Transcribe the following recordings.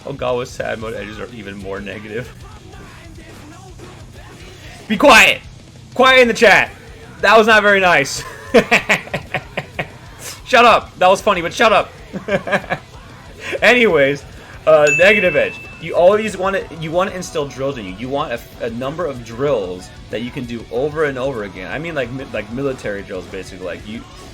Ogawa's sad mode edges are even more negative. Be quiet! Quiet in the chat! That was not very nice. Shut up! That was funny, but shut up! Anyways, negative edge. You always want to instill drills in you. You want a number of drills that you can do over and over again. I mean like military drills, basically. Like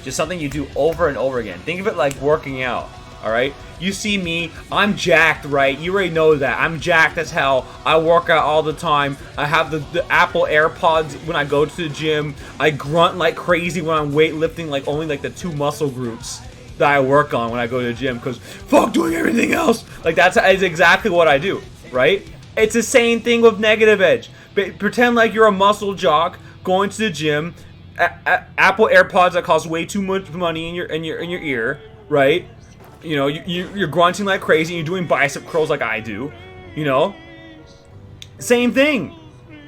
just something you do over and over again. Think of it like working out. Alright? You see me, I'm jacked, right? You already know that. I'm jacked as hell. I work out all the time. I have the Apple AirPods when I go to the gym. I grunt like crazy when I'm weightlifting, like only like the 2 muscle groups that I work on when I go to the gym, because fuck doing everything else. Like that's exactly what I do, right? It's the same thing with negative edge. But pretend like you're a muscle jock going to the gym, Apple AirPods that cost way too much money in your ear, right? You know, you're grunting like crazy, and you're doing bicep curls like I do, you know? Same thing.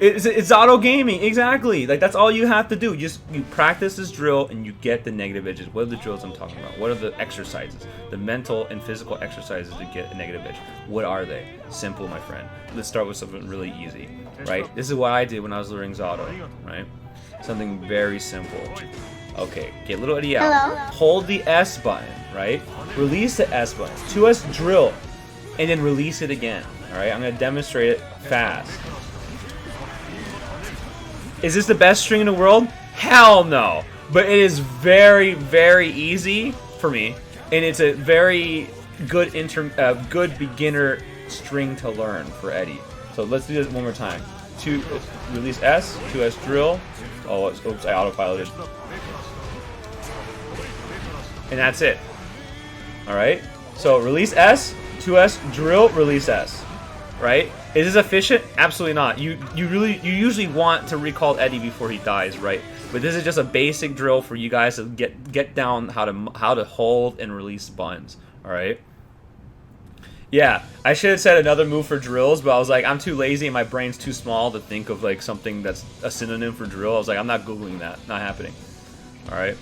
It's Zato gaming, exactly. Like, that's all you have to do. You practice this drill, and you get the negative edges. What are the drills I'm talking about? What are the exercises? The mental and physical exercises to get a negative edge. What are they? Simple, my friend. Let's start with something really easy, right? This is what I did when I was learning Zato, right? Something very simple. Okay, get little Eddie out. Hello? Hold the S button, right? Release the S button. 2S drill, and then release it again. All right, I'm gonna demonstrate it fast. Is this the best string in the world? Hell no. But it is very, very easy for me, and it's a very good good beginner string to learn for Eddie. So let's do this one more time. Release S, 2S drill. Oh, oops, I autopiloted. And that's it. Alright? So release S, 2S, drill, release S. Right? Is this efficient? Absolutely not. You usually want to recall Eddie before he dies, right? But this is just a basic drill for you guys to get down how to hold and release buttons. Alright? Yeah, I should have said another move for drills, but I was like, I'm too lazy and my brain's too small to think of like something that's a synonym for drill. I was like, I'm not Googling that. Not happening. Alright?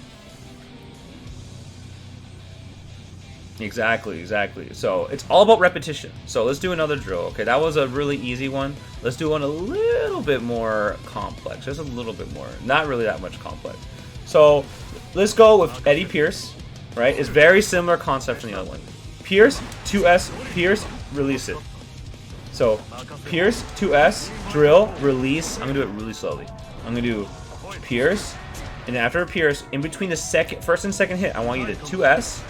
Exactly. So it's all about repetition. So let's do another drill. Okay, that was a really easy one. Let's do one a little bit more complex. Just a little bit more. Not really that much complex. So let's go with Eddie Pierce. Right? It's very similar concept from the other one. Pierce, 2S, Pierce, release it. So Pierce, 2S, drill, release. I'm gonna do it really slowly. I'm gonna do Pierce, and then after Pierce, in between the first and second hit, I want you to 2S.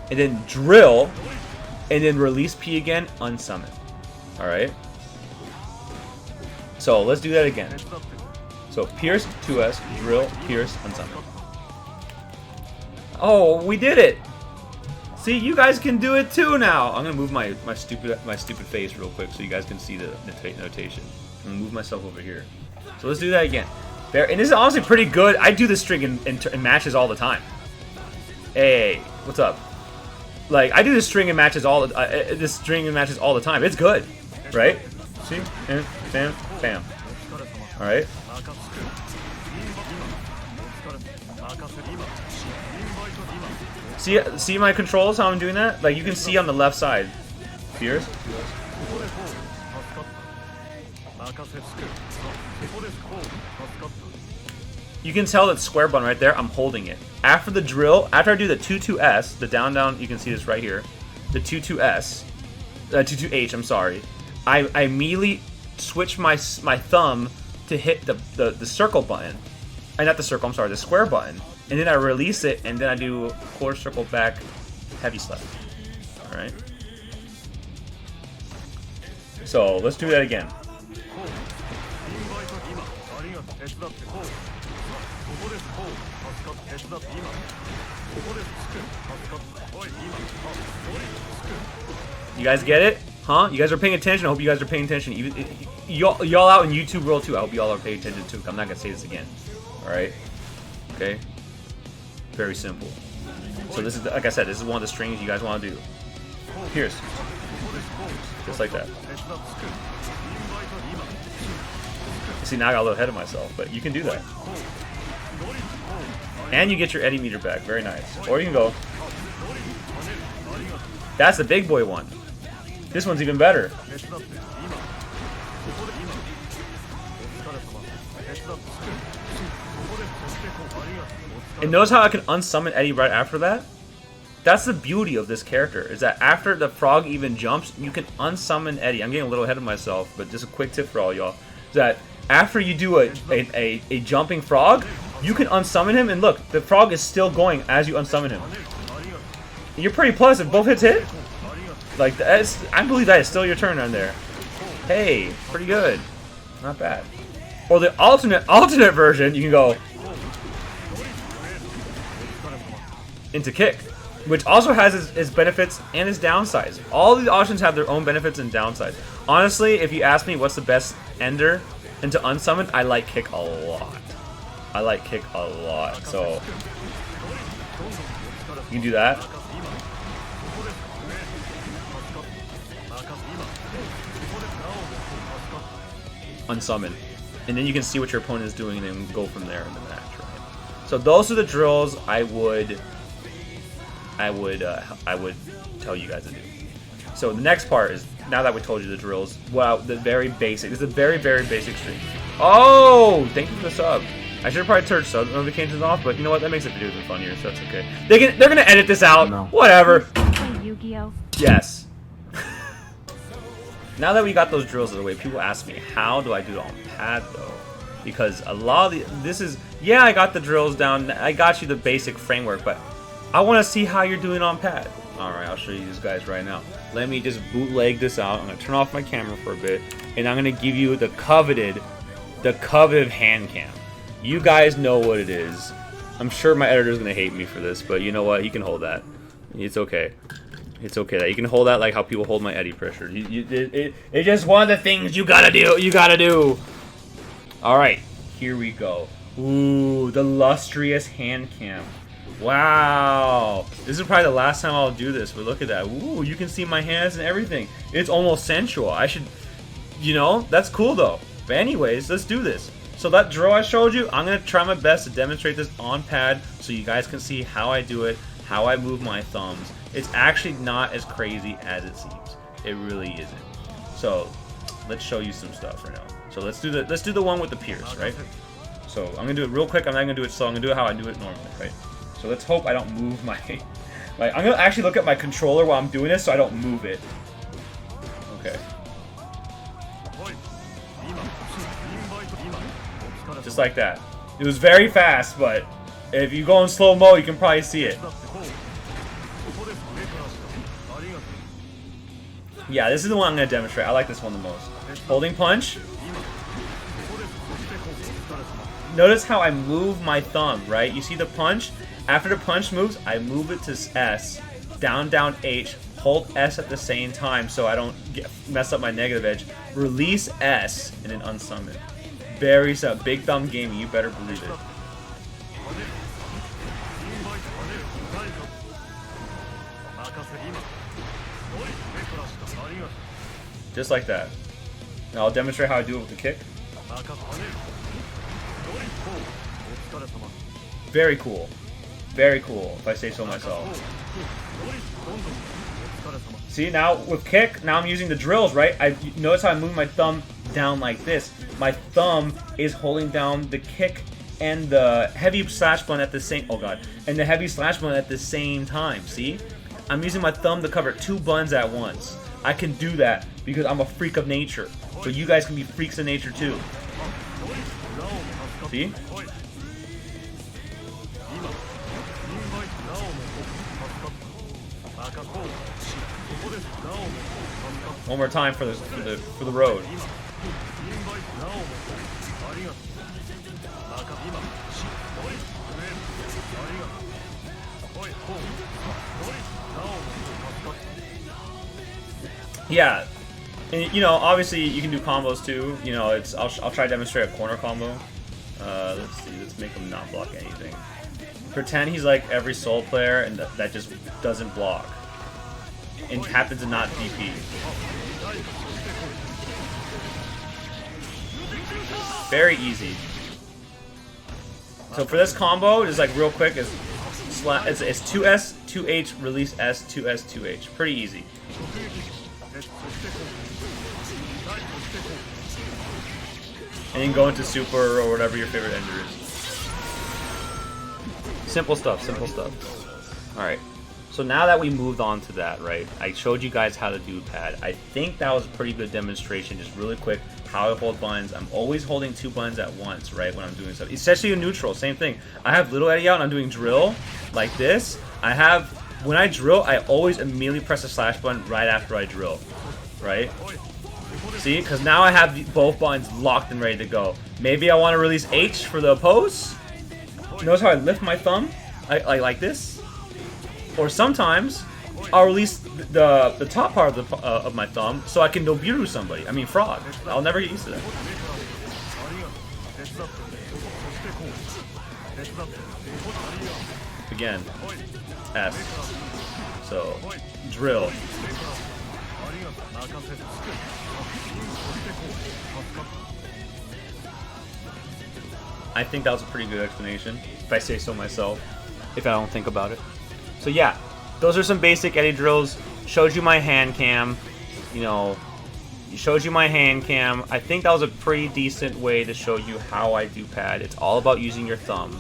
And then drill, and then release P again, unsummon. Alright? So let's do that again. So Pierce, 2S, drill, Pierce, unsummon. Oh, we did it! See, you guys can do it too now! I'm gonna move my stupid face real quick so you guys can see the notation. I'm gonna move myself over here. So let's do that again. There, and this is honestly pretty good. I do this string in matches all the time. Hey, what's up? Like, I do this string in matches all the time. It's good, right? See, and bam, bam. All right. See my controls? How I'm doing that? Like you can see on the left side. Pierce. You can tell that square button right there. I'm holding it. After the drill, after I do the 2-2-S, the down, you can see this right here. The 2-2-S, 2-2-H, I'm sorry. I immediately switch my thumb to hit the circle button. Not the circle, I'm sorry, the square button. And then I release it, and then I do quarter circle back, heavy slap. Alright? So, let's do that again. You guys get it? Huh? You guys are paying attention? I hope you guys are paying attention. Y'all out in YouTube world too. I hope y'all are paying attention too. I'm not gonna say this again. Alright? Okay? Very simple. So this is, like I said, this is one of the strings you guys want to do. Pierce. Just like that. See, now I got a little ahead of myself, but you can do that. And you get your Eddie meter back. Very nice. Or you can go. That's the big boy one. This one's even better. And notice how I can unsummon Eddie right after that? That's the beauty of this character, is that after the frog even jumps, you can unsummon Eddie. I'm getting a little ahead of myself, but just a quick tip for all y'all. That after you do a jumping frog, you can unsummon him, and look, the frog is still going as you unsummon him. You're pretty plus if both hits hit. Like, I believe that is still your turn on there. Hey, pretty good. Not bad. Or the alternate version, you can go into kick, which also has its benefits and its downsides. All these options have their own benefits and downsides. Honestly, if you ask me what's the best ender into unsummon, I like kick a lot. I like kick a lot. So you can do that. Unsummon. And then you can see what your opponent is doing and then go from there in the match, right? So those are the drills I would tell you guys to do. So the next part is, now that we told you the drills, wow, the very basic. This is a very, very basic stream. Oh, thank you for the sub. I should have probably turned sub notifications off, but you know what? That makes the video even funnier, so that's okay. They're gonna edit this out. No. Whatever. Yu-Gi-Oh. Yes. Now that we got those drills out of the way, people ask me, how do I do it on pad though? Because a lot of yeah, I got the drills down. I got you the basic framework, but I want to see how you're doing on pad. Alright, I'll show you these guys right now. Let me just bootleg this out. I'm going to turn off my camera for a bit, and I'm going to give you the coveted hand cam. You guys know what it is. I'm sure my editor's going to hate me for this, but you know what? He can hold that. It's okay. It's okay. You can hold that like how people hold my Eddie pressure. It's just one of the things you gotta do. You gotta do. Alright, here we go. Ooh, the lustrous hand cam. Wow. This is probably the last time I'll do this, but look at that. Ooh, you can see my hands and everything. It's almost sensual. I should, you know, that's cool though. But anyways, let's do this. So that drill I showed you, I'm going to try my best to demonstrate this on pad so you guys can see how I do it, how I move my thumbs. It's actually not as crazy as it seems. It really isn't. So let's show you some stuff right now. So let's do the one with the pierce, right? So I'm gonna do it real quick. I'm not gonna do it slow. I'm gonna do it how I do it normally, right? So let's hope I don't move my. I'm gonna actually look at my controller while I'm doing this so I don't move it. Okay. Just like that. It was very fast, but if you go in slow mo, you can probably see it. Yeah, this is the one I'm going to demonstrate. I like this one the most. Holding punch. Notice how I move my thumb, right? You see the punch? After the punch moves, I move it to S, down, down, H, hold S at the same time so I don't mess up my negative edge. Release S, and then unsummon. Very simple. Big thumb gaming, you better believe it. Just like that. Now I'll demonstrate how I do it with the kick. Very cool. Very cool, if I say so myself. See, now with kick, now I'm using the drills, right? Notice how I move my thumb down like this. My thumb is holding down the kick and the heavy slash button at the same... Oh god. And the heavy slash button at the same time, see? I'm using my thumb to cover two buttons at once. I can do that because I'm a freak of nature. So you guys can be freaks of nature too. See? One more time for the road. Yeah, and you know, obviously you can do combos too. You know, I'll try to demonstrate a corner combo. Let's see, let's make him not block anything. Pretend he's like every Soul player and that just doesn't block and happens to not DP. Very easy. So for this combo, just like real quick, it's 2S, 2H, release S, 2S, 2H. Pretty easy. And then go into super or whatever your favorite ender is. Simple stuff, simple stuff. Alright. So now that we moved on to that, right, I showed you guys how to do pad. I think that was a pretty good demonstration, just really quick, how I hold buttons. I'm always holding 2 buttons at once, right, when I'm doing stuff. Especially in neutral, same thing. I have little Eddie out and I'm doing drill, like this. When I drill, I always immediately press the slash button right after I drill, right? See, because now I have both buttons locked and ready to go. Maybe I want to release H for the oppose. Notice how I lift my thumb, like this. Or sometimes I'll release the top part of my thumb so I can no Biru somebody. I mean frog. I'll never get used to that. Again, S. So drill. I think that was a pretty good explanation, if I say so myself, if I don't think about it. So yeah, those are some basic Eddie drills. Showed you my hand cam, you know, showed you my hand cam. I think that was a pretty decent way to show you how I do pad. It's all about using your thumb.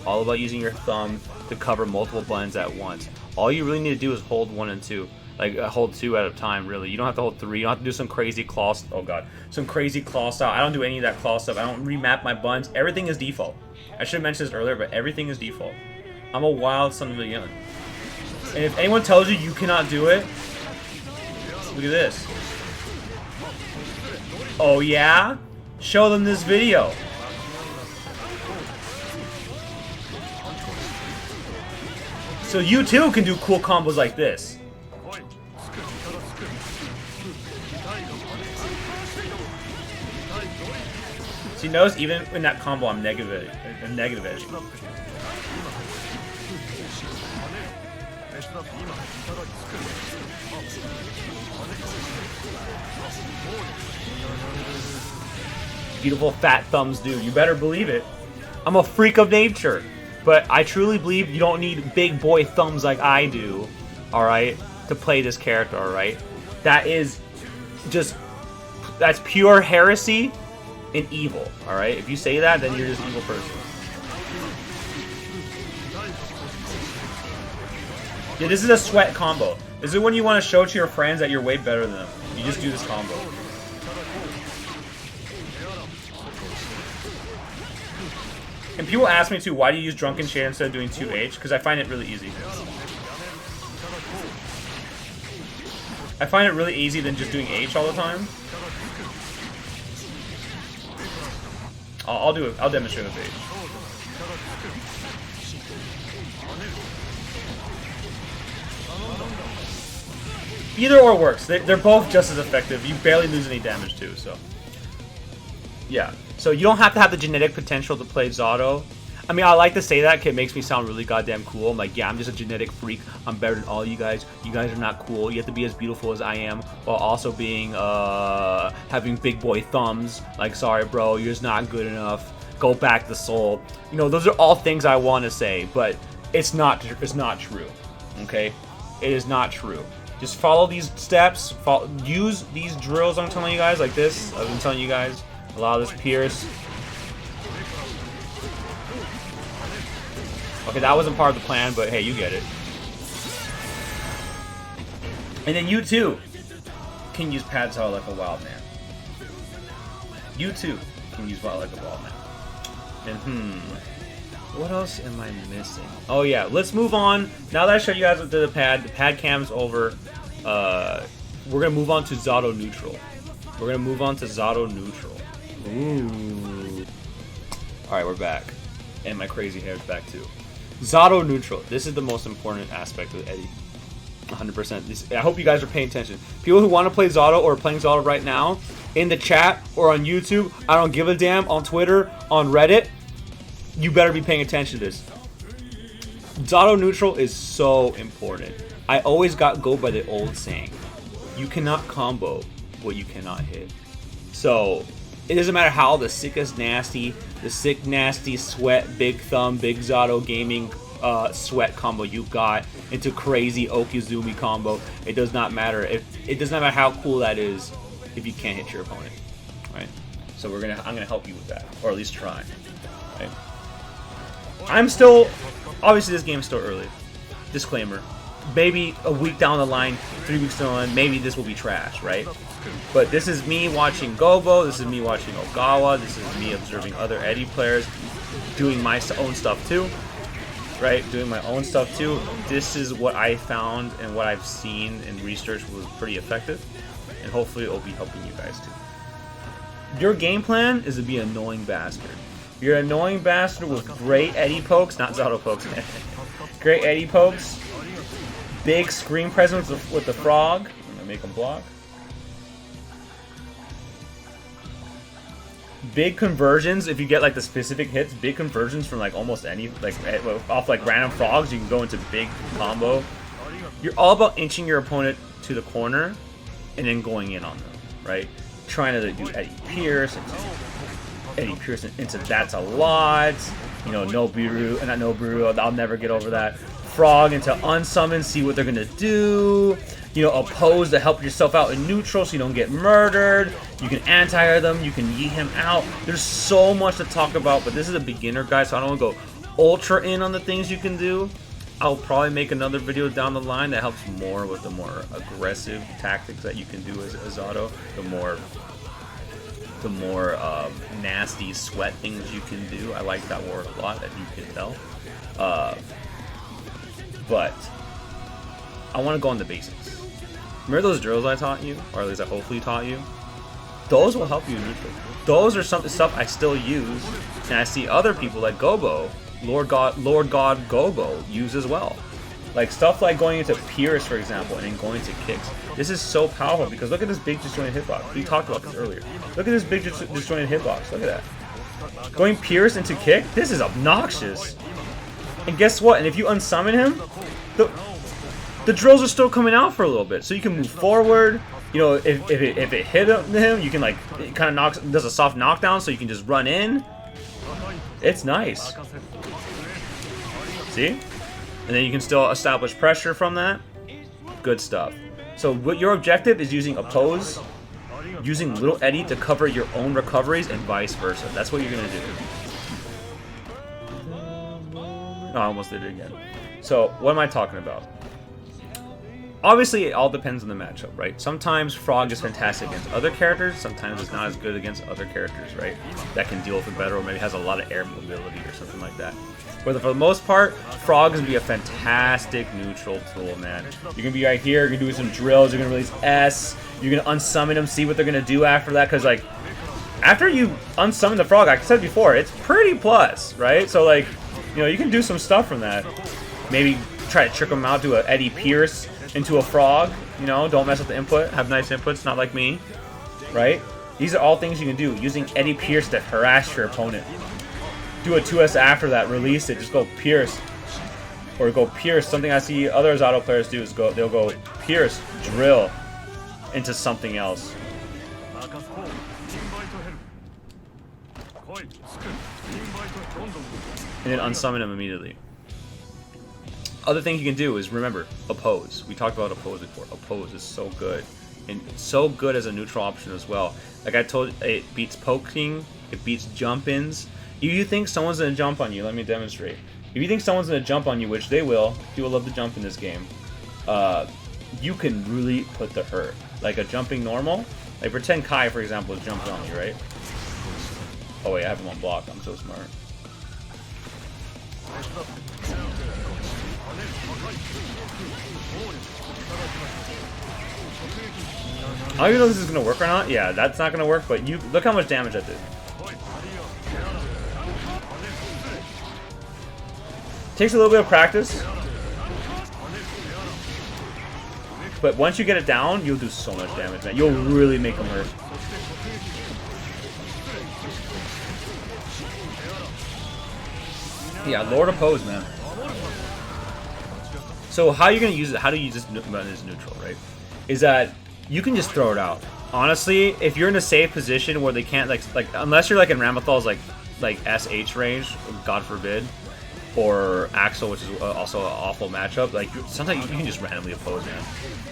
All about using your thumb to cover multiple buttons at once. All you really need to do is hold 1 and 2. Like, hold 2 at a time, really. You don't have to hold 3. You don't have to do some crazy claw... Oh, God. Some crazy claw style. I don't do any of that claw stuff. I don't remap my buttons. Everything is default. I should have mentioned this earlier, but everything is default. I'm a wild son of a gun. And if anyone tells you you cannot do it, look at this. Oh, yeah? Show them this video. So you, too, can do cool combos like this. See, notice even in that combo, I'm negative edge. Beautiful fat thumbs, dude. You better believe it. I'm a freak of nature, but I truly believe you don't need big boy thumbs like I do, alright, to play this character, alright? That is just, that's pure heresy and evil, alright? If you say that, then you're just an evil person. Yeah, this is a sweat combo. This is when you want to show to your friends that you're way better than them. You just do this combo. And people ask me too, why do you use Drunken Shade instead of doing 2H? Because I find it really easy. I find it really easy than just doing H all the time. I'll do it. I'll demonstrate with H. Either or works. They're both just as effective. You barely lose any damage too, so. Yeah. So you don't have to have the genetic potential to play Zato. I mean, I like to say that because it makes me sound really goddamn cool. I'm like, yeah, I'm just a genetic freak. I'm better than all you guys. You guys are not cool. You have to be as beautiful as I am while also being, having big boy thumbs. Like, sorry, bro, you're just not good enough. Go back to Seoul. You know, those are all things I want to say, but it's not true. Okay? It is not true. Just follow these steps. Use these drills I'm telling you guys, like this. I've been telling you guys. Allow this pierce. Okay, that wasn't part of the plan, but hey, you get it. And then you too can use pad Zato like a wild man. You too can use Zato like a wild man. And what else am I missing? Oh yeah, let's move on. Now that I showed you guys what the pad cam's over. We're gonna move on to Zato neutral. We're gonna move on to Zato neutral. Ooh. Alright, we're back. And my crazy hair's back too. Zato neutral. This is the most important aspect of Eddie. 100%. I hope you guys are paying attention. People who want to play Zato or are playing Zato right now, in the chat or on YouTube, I don't give a damn, on Twitter, on Reddit, you better be paying attention to this. Zato neutral is so important. I always go by the old saying. You cannot combo what you cannot hit. So, it doesn't matter how the sickest nasty, the sick nasty sweat, big thumb, big Zato gaming sweat combo you got into crazy Okizumi combo. It does not matter. It does not matter how cool that is if you can't hit your opponent, right? So I'm gonna help you with that, or at least try. Right? I'm still, obviously this game's still early. Disclaimer. Maybe a week down the line, 3 weeks down the line, maybe this will be trash, right? But this is me watching Gobo, this is me watching Ogawa, this is me observing other Eddie players, doing my own stuff too, right? Doing my own stuff too. This is what I found and what I've seen and researched was pretty effective, and hopefully it will be helping you guys too. Your game plan is to be an annoying bastard. You're an annoying bastard with great Eddie pokes, not Zato pokes, great Eddie pokes, big screen presence with the frog. I'm gonna make him block. Big conversions, if you get like the specific hits, big conversions from like almost any, like off like random frogs, you can go into big combo. You're all about inching your opponent to the corner and then going in on them, right? Trying to do Eddie Pierce into that's a lot. You know, Nobiru, not Nobiru, I'll never get over that. Frog into unsummon, see what they're gonna do. You know, oppose to help yourself out in neutral so you don't get murdered. You can anti-air them, you can yeet him out. There's so much to talk about, but this is a beginner guide, so I don't want to go ultra in on the things you can do. I'll probably make another video down the line that helps more with the more aggressive tactics that you can do as Zato. The more nasty sweat things you can do. I like that word a lot, as you can tell. But I want to go on the basics. Remember those drills I taught you, or at least I hopefully taught you? Those will help you in neutral. Those are some stuff I still use, and I see other people like Gobo, Lord God Gobo, use as well. Like stuff like going into Pierce, for example, and then going to kicks. This is so powerful because look at this big disjointed hitbox. We talked about this earlier. Look at this big disjointed hitbox. Look at that. Going Pierce into kick, this is obnoxious. And guess what? And if you unsummon him, the drills are still coming out for a little bit, so you can move forward. You know, if it hit him, you can like it kind of does a soft knockdown, so you can just run in. It's nice. See? And then you can still establish pressure from that. Good stuff. So what your objective is using oppose, using Little Eddie to cover your own recoveries, and vice versa. That's what you're gonna do. Oh, I almost did it again. So what am I talking about? Obviously, it all depends on the matchup, right? Sometimes Frog is fantastic against other characters, sometimes it's not as good against other characters, right? That can deal with it better, or maybe has a lot of air mobility or something like that. But for the most part, Frog is going to be a fantastic neutral tool, man. You're going to be right here, you're going to do some drills, you're going to release S, you're going to unsummon them, see what they're going to do after that, because, like, after you unsummon the Frog, like I said before, it's pretty plus, right? So, like, you know, you can do some stuff from that. Maybe try to trick them out, do a Eddie Pierce into a Frog, you know, don't mess with the input, have nice inputs, not like me, right? These are all things you can do, using Eddie Pierce to harass your opponent. Do a 2S after that, release it, just go Pierce, or go Pierce. Something I see other Zato players do is they'll go Pierce, drill, into something else. And then unsummon him immediately. Other thing you can do is, remember, oppose. We talked about oppose before. Oppose is so good. And so good as a neutral option as well. Like I told you, it beats poking, it beats jump-ins. If you think someone's going to jump on you, let me demonstrate. If you think someone's going to jump on you, which they will, people love to jump in this game, you can really put the hurt. Like a jumping normal, like pretend Kai, for example, is jumping on you, right? Oh wait, I have him on block, I'm so smart. I don't even know if this is going to work or not. Yeah, that's not going to work, but you look how much damage that did. Takes a little bit of practice. But once you get it down, you'll do so much damage, man. You'll really make them hurt. Yeah, Lord Oppose, man. So how you're going to use it, how do you just run as neutral, right? Is that you can just throw it out. Honestly, if you're in a safe position where they can't, like unless you're like in Ramathal's like SH range, God forbid, or Axel, which is also an awful matchup. Like sometimes you can just randomly oppose, man.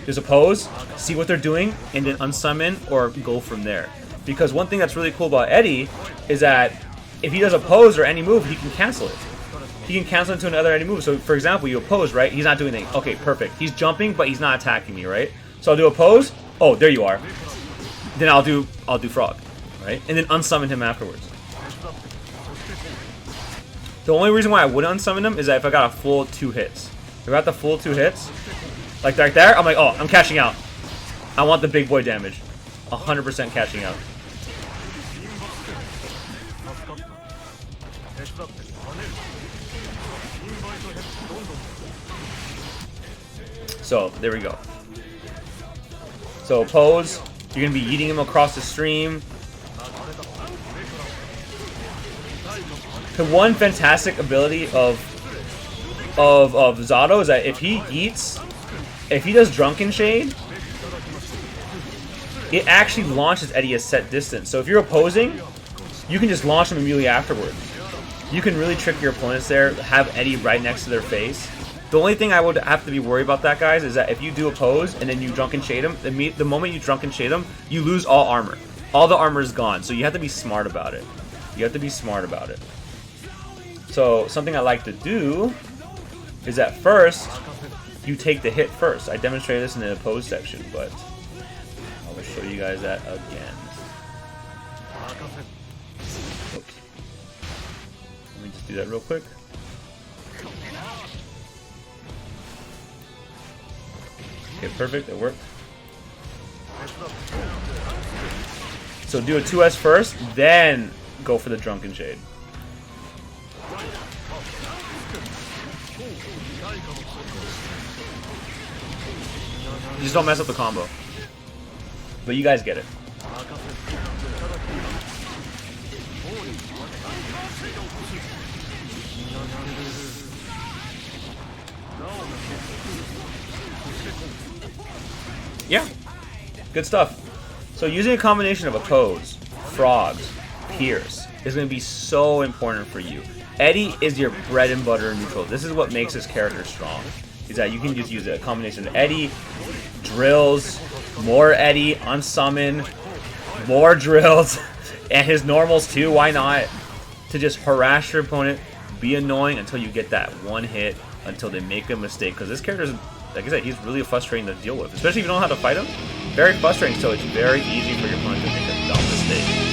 Just oppose, see what they're doing, and then unsummon or go from there. Because one thing that's really cool about Eddie is that if he does oppose or any move, he can cancel it. He can cancel into another any move. So for example, you oppose, right? He's not doing anything. Okay, perfect. He's jumping, but he's not attacking me, right? So I'll do oppose. Oh, there you are. Then I'll do frog, right? And then unsummon him afterwards. The only reason why I wouldn't unsummon him is that if I got a full 2 hits. If I got the full 2 hits, like right there, I'm like, oh, I'm cashing out. I want the big boy damage. 100% cashing out. So, there we go. So, oppose. You're going to be eating him across the stream. The one fantastic ability of Zato is that if he does Drunken Shade, it actually launches Eddie a set distance. So if you're opposing, you can just launch him immediately afterwards. You can really trick your opponents there, have Eddie right next to their face. The only thing I would have to be worried about that, guys, is that if you do oppose and then you Drunken Shade him, the moment you Drunken Shade him, you lose all armor. All the armor is gone, so you have to be smart about it. You have to be smart about it. So something I like to do is that first, you take the hit first. I demonstrated this in the oppose section, but I'll show you guys that again. Oops. Let me just do that real quick. Okay, perfect, it worked. So do a 2S first, then go for the Drunken Shade. Just don't mess up the combo. But you guys get it. Yeah. Good stuff. So using a combination of oppose, frogs, pierce is going to be so important for you. Eddie is your bread and butter neutral. This is what makes this character strong. Is that you can just use a combination of Eddie, drills, more Eddie, unsummon, more drills, and his normals too, why not? To just harass your opponent, be annoying until you get that one hit, until they make a mistake. Because this character is, like I said, he's really frustrating to deal with. Especially if you don't know how to fight him. Very frustrating, so it's very easy for your opponent to make a dumb mistake.